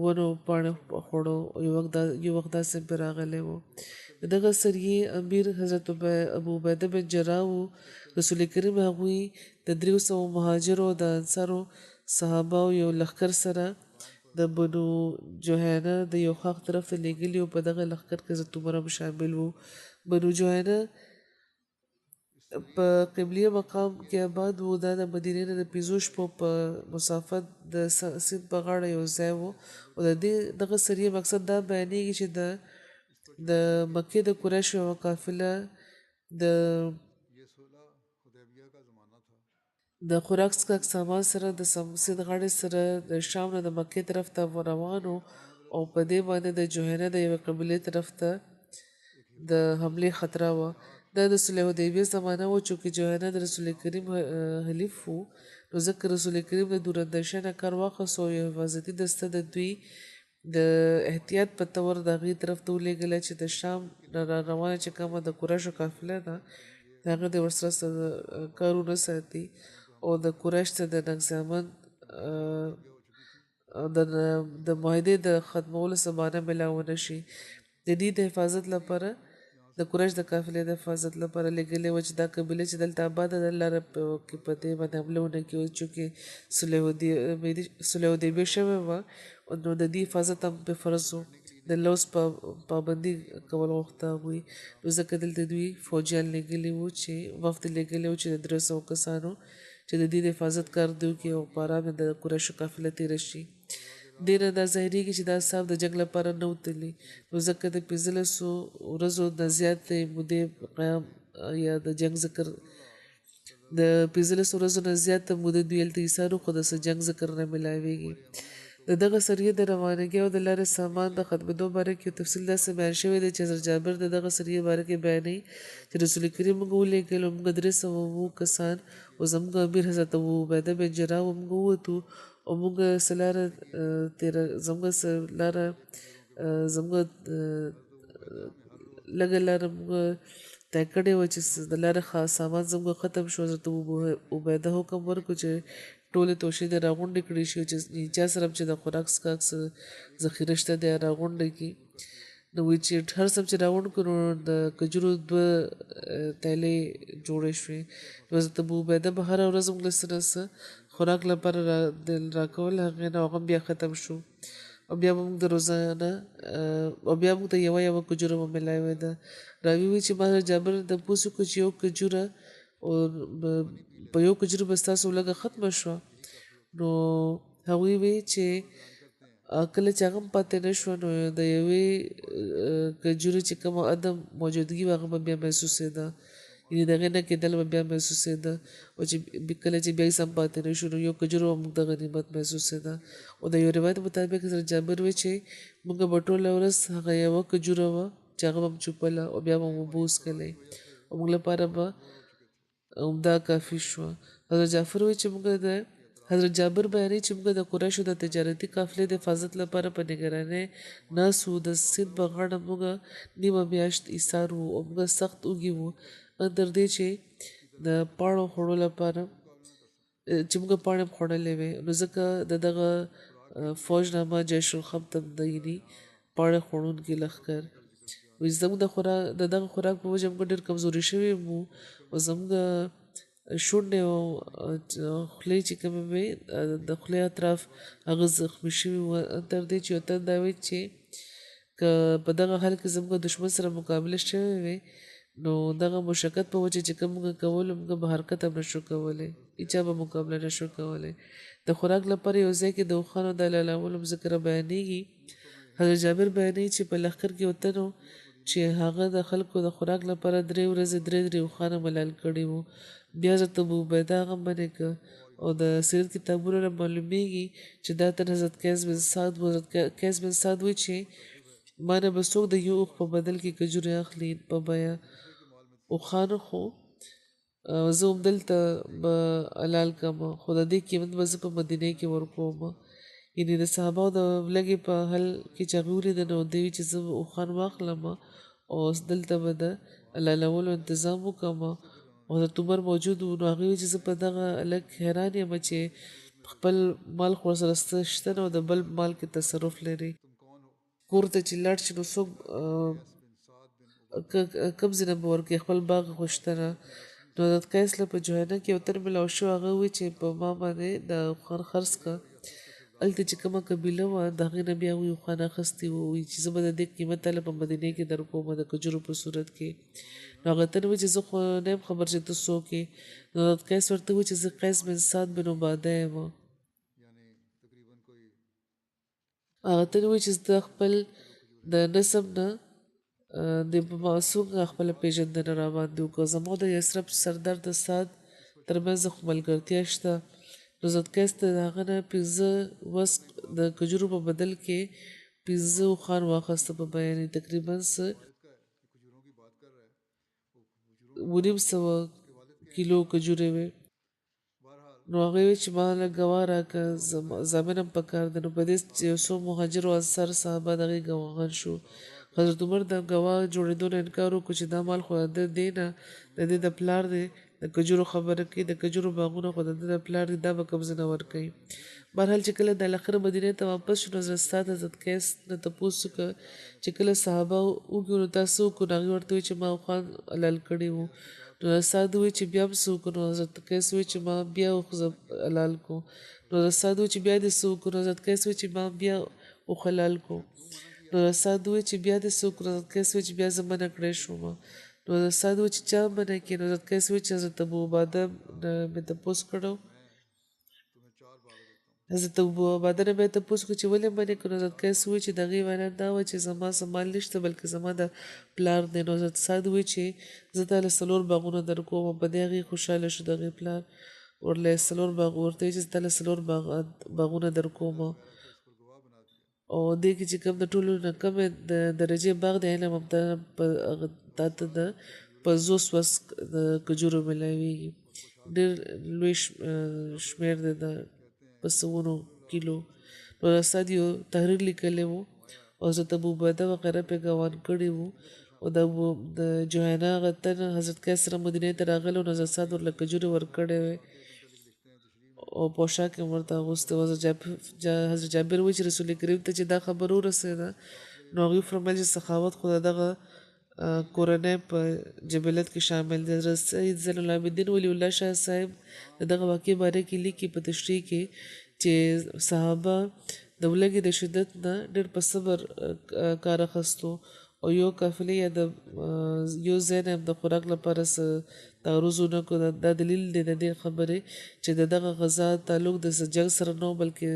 ونو پاڼې خوړو. یو وخت داسې پرې راغلی و. د دغه سریې امیر حضرت ابو عبیده بن جراح و. رسول کریم هغوی د 300 مهاجرو او د انصارو صحابه او یو لښکر سره د بنو جهینه د یو خاخ طرف ته لېږلي او په دغه لښکر کې حضرت عمر هم شامل و. بنو جهینه په قبلیه مقام کې آباد و. دا د مدینې نه د 5 شپو په مسافت د سیند په غاړه یو ځای و او د دغه سریې مقصد دا بیانېږي چې د مکې د قریشو یوه قافله د خوراک څښاک سامان سره د سیند غاړې سره د شام نه د مکې طرف ته روان و او په دې باندې د جهینه د یوې قبیلې طرف ته د حملې خطره وه. دا د صلح حدیبیې زمانه و چونکې جهینه د رسول کریم حلیف و نو ځکه رسول کریم د دوراندیشۍ نه کار واخیست او یو حفاظتي دسته د دوی د احتیاط په طور د هغې طرف ته ولېږله چې د شام نه را روانه چې کومه د قریشو قافله ده هغه د ورسره کار ونه ساتي او د قریش ته د ننګ د معاهدې د ختمولو زمانه میلاو نه شي. د دې د حفاظت لپاره د قریش د قافلې د حفاظت لپاره لېږلې وه چې دا قبیله چې دلته آباده ده لاره کې په دې باندې حمله ونه کړي چونکې صلح حدیبیې شوې وه نو د دې حفاظت هم په فرض و. د لوز پابندي کول غوښته هغوی نو ځکه دلته دوی فوجیان لېږلي وو چې وفد لېږلی وو چې د 300 کسانو چې د دې د حفاظت کار دوی وکړي او په ارامه د قریشو قافله تېره شي. دې نه دا ظاهرېږي چې دا اصحاب د جنګ لپاره نه وتلي نو ځکه د 1500 ورځو نه زیاتې مودې قیام یا د جنګ ذکر د 1500 ورځو نه زیاته موده دوی هلته ایسار خو د څه جنګ ذکر نه میلاویږي. د دغه سریې د روانګۍ او د لارې سامان د ختمېدو باره کې تفصیل داسې بیان شوی دی چې حضرت جابر د دغه سریې باره کې بیانوي چې رسول کریم موږ ولېږل او موږ 300 کسان او زموږ امیر حضرت ابو عبیده بن جراح و موږ ووتو او موږ زموږ لږه لاره موږ طی کړې وه چې د لارې سامان زموږ ختم شو. حضرت ابو عبیده حکم ورکړو چې ټولې توشې دې راغونډې کړې شي چې چا سره چې د خوراک څښاک څه ذخیره شته دی راغونډې کړي. نو وایي چې هر څه چې راغونډ کړو نو د کجورو 2 تیلې جوړې شوې. حضرت ابو عبیده به هره ورځ موږ له سره څه خوراک لپاره راکول هغې نه هغه بیا ختم شو او بیا به موږ د روزانه او بیا موږ ته یوه کجوره به میلاوېده. راوي وایي چې ما جابر د پوس وکړو چې یو کجوره په یو کجوره به ستاسو لږه ختمه شوه نو هغوی وایي چې کله چې هغه هم پاتې نه شوه نو د یوې کجورې چې کومه عدم موجودګي وه هغه به بیا محسوسېده یعنې د هغې نه کېدل به بیا محسوسېده او چې کله چې بیا یې سم پاتې نه شو نو یو کجوره به موږ ته غنیمت محسوسېده او د یو روایت مطابق حضرت جابر وایي چې موږ به ټوله ورځ هغه یوه کجوره وه چې هغه به مو چوپله او بیا به مو اوبه وڅښلې او موږ لپاره به همدا کافي شوه حضرت جعفر وایي چې موږ د حضرت جابر بیانوي چې موږ د قریشو د تجارتي قافلې د حفاظت لپاره په نګرانۍ ناست وو د سیند په غاړه موږ نیمه میاشت ایثار وو او موږ سخت وږي وو ان تر دې چې د پاڼو خوړو لپاره چې موږ پاڼې خوړلې وې نو ځکه د دغه فوج نامه جیش الخم تمدیني پاڼې خوړونکي لښکر وایي زموږ د دغه خوراک په وجه موږ ډېر کمزوري شوي وو او زموږ شونډې او خولې چې کومې وې د خولې اطراف هغه زخمي شوي وو تر دې چې یو تن دا وایي چې که په دغه حال کې زموږ دښمن سره مقابله شوې وې نو دغه مشقت په وجه چې کوم موږ کولو موږ به حرکت هم نشو کولی هیچا به مقابله نشو کولی د خوراک لپاره یو ځای کې د اوښانو د حلالولو ذکر بیانېږي حضرت جابر بیانوي چې په لښکر کې یو تن و چې هغه د خلکو د خوراک لپاره 3 ورځې 3 اوښانه ملال کړي وو بیا حضرت ابو عبیده هغه منې که او د سیرت کتابونو نه معلومیږي چې دا تن حضرت قیس بن سعد و حضرت قیس بن سعد وایي چې ما نه به څوک د یو اوښ په بدل کې کجورې اخلي په بیه اوښانو خو زه هم دلته به حلال کړم خو د دې قیمت به زه په مدینې کې ورکوم یعنې د صحابهو د لږې په حل کې چې هغوی ولیده نو دوی وایي چې زه به اوښان واخلم او دلته به د حلالولو انتظام وکړم او حضرت عمر موجود و نو هغوی وایي چې زه په دغه لږ حیران یم چې خپل مال خو ورسره شته نه او د بل مال کې تصرف لري کور ته چې لاړ شي نو څوک کوم ځای نه به ورکوي خپل باغ خو شته نه نو حضرت قیس له په جوهنه کې یو تن ملاو شو هغه وایي چې په ما باندې د اوښان خرڅ کړه هلته چې کومه قبیله وه د هغې نه بیا هغوی اوښان اخیستي وو وایي چې زه به د دې قیمت تاله په مدینې کې در کوم د کجورو په صورت کې نو هغه تن وایي چې زه خو نه یم خبر چې ته څوک یې نو حضرت قیس ورته وایي چې زه قیس بن سعد بن عباده یم هغه تن وایي چې زه خپل د نسب نه د معصوم خپله پېژندنه را باندې وکړه زما د یثرب سردار د سعد ترمنځ خو ملګرتیا شته نو حضرت قیس ته د هغه نه 15 وسق د کجورو په بدل کې 15 اوښان واخیسته په بیان تقریبا څه 900 کیلو کجورې وې نو هغې وایي چې ما له ګواه راکړه ضامن هم پکار دی نو په دې یو څو مهاجرو انصار صحابه د هغې ګواهان شو حضرت عمر د ګواه جوړېدو نه انکار وکړو چې دا مال خو د دې نه د دې د پلار دی د کجورو خبره کوي د کجورو باغونه خو د دې د پلار دی دا به کوم ځای نه ورکوي بهرحال چې کله د الاخره مدینې ته واپس شو نو حضرت سعد حضرت قیس نه تپوس وکړه چې کله صحابه وګورو نو تاسو وکړو نو هغې ورته وایي چې ما اوښان حلال کړي وو نو سعد وایي چې بیا هم څه وکړو نو حضرت قیس وایي چې ما بیا حلال کړو نو حضرت سعد وایي چې بیا دې څه وکړو نو حضرت قیس وایي چې ما بیا اوښ حلال کړو نو سعد وایي چې بیا دې څه وکړو حضرت قیس وایي چې بیا زه منع کړی شوم نو حضرت سعد وایي چې چا منع کړي نو حضرت قیس وایي چې حضرت ابو عباده نه مې تپوس کړو حضرت ابو عباده نه مې تپوس کړو چې ولې منع کړو حضرت قیس وایي چې د هغې وینا دا وه چې زما څه مال نشته بلکې زما د پلار دی نو حضرت سعد وایي چې زه تاله 4 باغونه در کوم په دې هغې خوشحاله شو د هغې پلار ورله 4 باغ ورته وایي چې تاله 4 باغونه در کوم او دې کې چې کوم د ټولو نه کمې د درجې باغ د علم هم تا ته د 50 وسق د کجورو ملاویږي ډېر لوی شمېر دی د په سوونو کیلو نو سعد یو تحریر لیکلی و او حضرت ابو عبیده وغیره پرې ګوان کړي وو او د جوهینا هغه تن حضرت قیس سره مدینې ته راغلی نو حضرت سعد ورله کجورې ورکړې وې او پوشاک یې ورته اغوستی و حضرت جابر وایي چې رسول کریم ته چې دا خبر ورسېده نو هغوی فرمیل چې سخاوت خو د دغه کورنۍ په جبلت کې شامل دی حضرت سید زین العابدین ولی الله شاه صاحب د دغه واقعې باره کې لیکي په تشریح کې چې صحابه د ولږې د شدت نه ډېر په صبر کار اخیستو او یو قافلې یا د یو ځای نه د خوراک لپاره څه تعرض ونه کړو دا دلیل دی د دې خبرې چې د دغه غذا تعلق د جنګ سره نه بلکې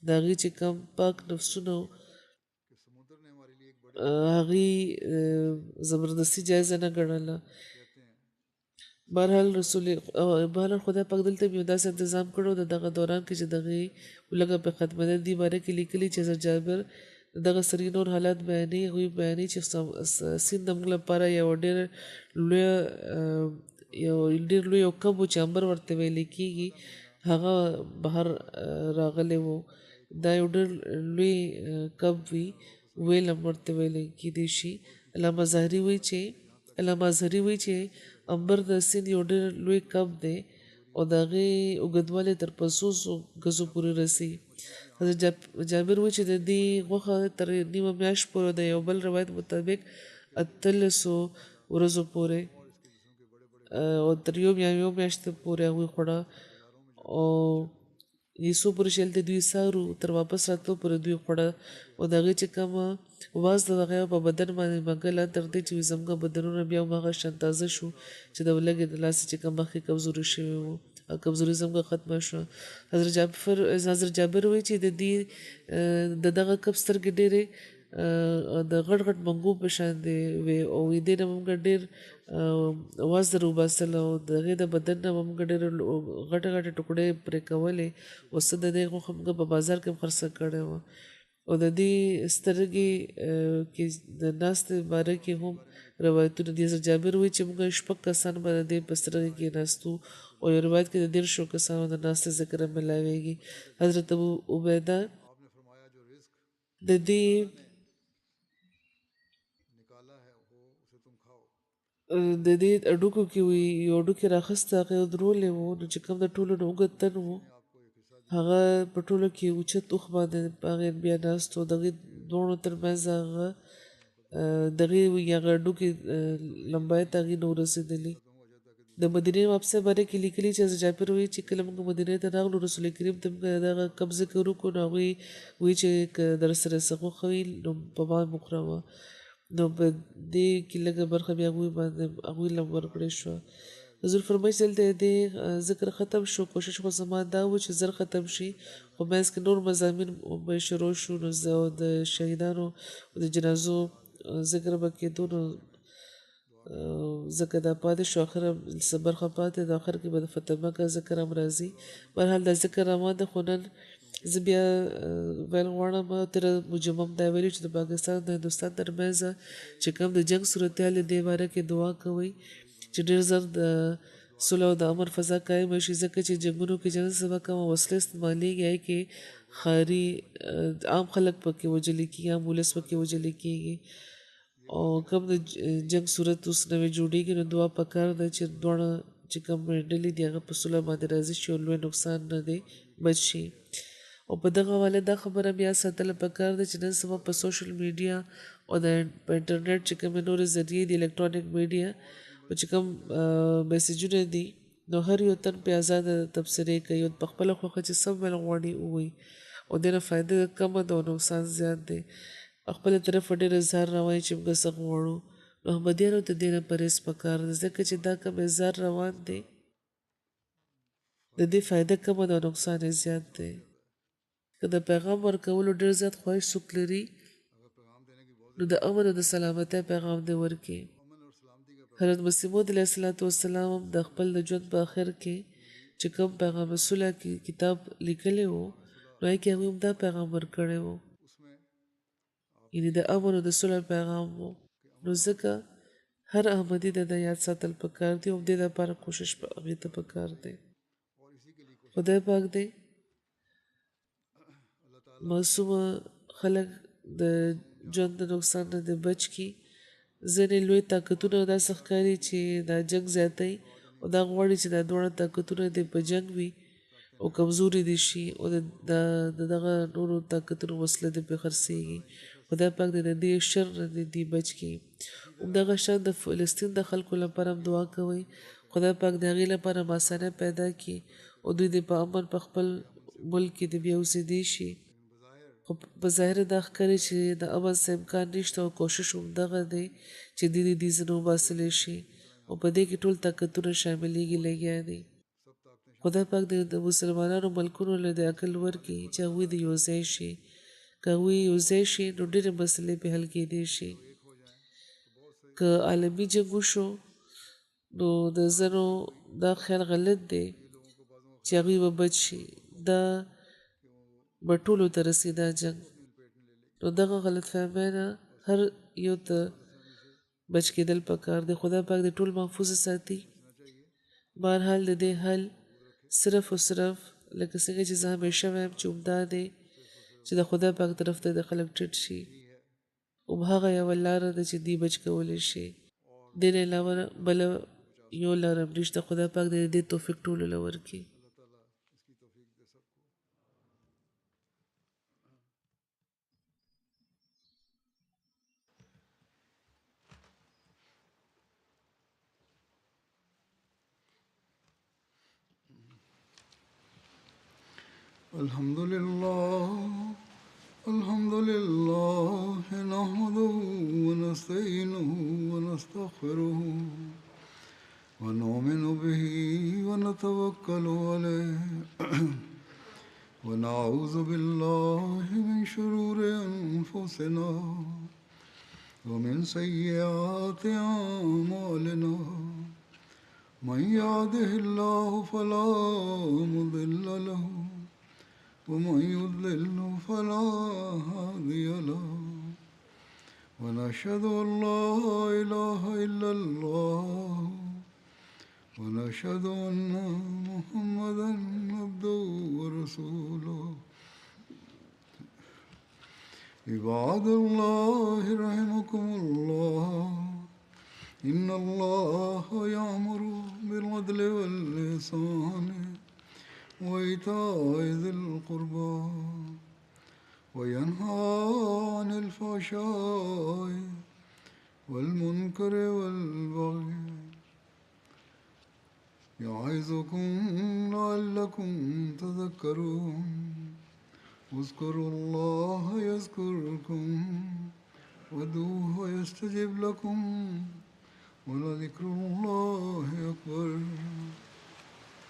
د هغې چې کم پاک نفسونه هغې زبردستي جایزه نه ګڼله بهرحال خدای پاک دلته یو داسې تنظیم کړو د دغه دوران کې چې دغه ولګه په ختمېده دي باره کې لیکلي چې حضرت جابر دغه سری نور حالات بیانې هغوی بیانې چې سیند د موږ لپاره یو ډېر لویه ډېر لوی یو کب و چې امبر ورته ویل کېږي هغه بهر راغلی و دا یو ډېر لوی کب وي ویلم ورته ویل کېدی شي علامه ظاهري وایي چې امبر د سیند یو ډېر لوی کب دی او د هغې اوږدوالی تر 500 ګزو پورې رسي حضرت جابر وایي چې د دې غوښه تر نیمه میاشت پورې د یو بل روایت مطابق 1800 ورځو پورې او تر یو میاشتې پورې هغوی خوړه او یسو پورې چې هلته دوی سارو تر واپس راتلو پورې دوی خوړه او د هغې چې کومه واز د هغې په بدن باندې منګله تر دې چې زموږ بدنونه بیا هماغه شان تازه شو چې د ولږې د لاسه چې کوم مخکې کمزوري شوي وو او کمزوري زموږ ختمه شوه حضرت جابر وایي چې د دې د دغه کب سترګې ډېرې د غټ غټ منګو په شان دی وي او دې نه موږ ډېر واز در وباسل او د هغې د بدن نه موږ ډېر غټې غټې ټوکړې پرې کولې او څه د دې غوښه موږ په بازار کې هم خرڅه کړې وه او د دې سترګې کې د ناستې باره کې هم روایتونه دي حضرت جابر وایي چې موږ شپږ کسان به د دې په سترګې کې ناستو او یو روایت کې د 10 کسانو د ناستې ذکر ملاویږي حضرت ابو عبیده د دې اډوکو کې وي یو اډوکې راخسته هغه یې درولې وو نو چې کوم د ټولو نه اوږد تن وو هغه په ټولو کې اوچت اوښ باندې په هغې بیا ناست و د هغې دواړو تر منځ هغه د هغې هغه اډوکې لمبایي ته هغې نه ورسېدلي د مدینې واپسۍ باره کې لیکلي چې حضرت جابر وایي چې کله موږ مدینې ته راغلو رسول کریم ته موږ دغه کب ذکر وکړو نو هغوی وایي چې که در سره څه غوښه وي نو په ما وخوره نو په دې کې لږه برخه بیا هغوی لم ورکړې شوه حضور فرمایي چې دلته دې ذکر ختم شو کوشش خو زما دا و چې زر ختم شي خو منځ کې نور مضامین به شروع شو نو د شهیدانو د جنازو ذکر به کېدو نو ځکه دا پاتې شو اخره څه برخه پاتې د اخر کې به د فتح مکه ذکر هم راځي بهرحال دا ذکر روان ده خو نن زه بیا ویل غواړم تېره مجمه هم دا ویلي چې د پاکستان د هندوستان ترمنځ چې کوم د جنګ صورتحال دی دې باره کې دعا کوئ چې ډېر زر د صلح او د امن فضا قایمه شي ځکه چې جنګونو کې جنګ سبا کومه وسلې استعمالېږي هغې کې ښاري عام خلک پکې وژلي کېږي عام ولس پکې وژلي کېږي او کوم د جنګ صورت اوس نوې جوړېږي نو دعا پکار ده چې دواړه چې کوم ډلې دي هغه په صلح باندې راضي شي او لوی نقصان نه دی بچ شي او په دغه حواله دا خبره بیا ساتله پکار ده چې نن سبا په سوشل میډیا او په انټرنیټ چې کومې نورې ذریعې دي الکترونیک میډیا او چې کوم میسیجونه دي نو هر یو تن په ازاده تبصرې کوي او په خپله خوښه چې څه ویل غواړي ووایي او دې نه فایده کمه ده او نقصان زیات دی خپل طرف ډېر اظهار روان چې موږ څه غواړو نو احمدیانو ته دې نه پرهیز پکار ده ځکه چې دا کوم اظهار روان دی د دې فایده کمه ده او نقصان یې زیات دی که د پیغام ورکولو ډېر زیات خواهش څوک لري نو د امن او د سلامتۍ پیغام دې ورکړي حضرت مسیح موعود علیه السلام هم د خپل د ژوند په آخر کې چې کوم پیغام صلح کې کتاب لیکلی و نو هغې کې هغوی هم دا پیغام ورکړی و یعنې د امن او د صلح پیغام و نو ځکه هر احمدي د یاد ساتل پکار دی او دې لپاره کوشش په هغې ته پکار دی خدای پاک دی معصومه خلک د ژوند د نقصان نه د بچ کی ځینې لوی طاقتونه داسې ښکاري چې دا جنګ زیاتوي او دا غواړي چې دا دواړه طاقتونه دې په جنګ وي او کمزوري دي شي او د دغه نورو طاقتونو وسله دې پرې خرڅېږي خدای پاک دې د دې شر نه دې بچ کړي همدغه شان د فلسطین د خلکو لپاره هم دعا کوئ خدای پاک د هغې لپاره آسانۍ پیدا کړي او دوی دې په امن په خپل ملک کې دې بیا اوسېدی شي خو په ظاهره دا ښکاري چې د امن څه امکان نشته او کوشش همدغه دی چې دې ځینې وباسلی شي او په دې کې ټول طاقتونه شاملېږي لګیا دي خدای پاک د مسلمانانو ملکونو له دې عقل ورکړي چې هغوی د یو ځای شي که هغوی یو ځای شي نو ډېرې مسلې پې حل کېدی شي که عالمي جنګ وشو نو د زنو دا خیال غلط دی چې هغوی به بچ شي دا به ټولو ته رسي دا جنګ نو دغه غلط فهمۍ نه هر یو ته بچ کېدل پکار دی خدا پاک د ټول محفوظ ساتي بهرحال د دې حل صرف او صرف لکه څنګه چې زه همیشه وایم چې عمده دی چې د خدا پاک طرف ته د خلک ټیټ شي هغه یوه لاره ده چې دی بچ کولی شي دې نه علاوه بله یو لاره هم نشته خدا پاک د دې توفیق ټولو له ورکړي الحمد لله نحمده ونستعينه ونستغفره ونؤمن به ونتوكل عليه ونعوذ بالله من شرور أنفسنا ومن سيئات أعمالنا من يهده الله فلا مضل له ومن يضلل فلا هادي له ونشهد أن لا إله إلا الله ونشهد أن محمدا عبده ورسوله عباد الله رحمكم الله إن الله يأمر بالعدل والإحسان وإيتاء ذي القربى وينهى عن الفحشاء والمنكر والبغي يعظكم لعلكم تذكرون اذكروا الله يذكركم وادعوه يستجب لكم ولذكر الله أكبر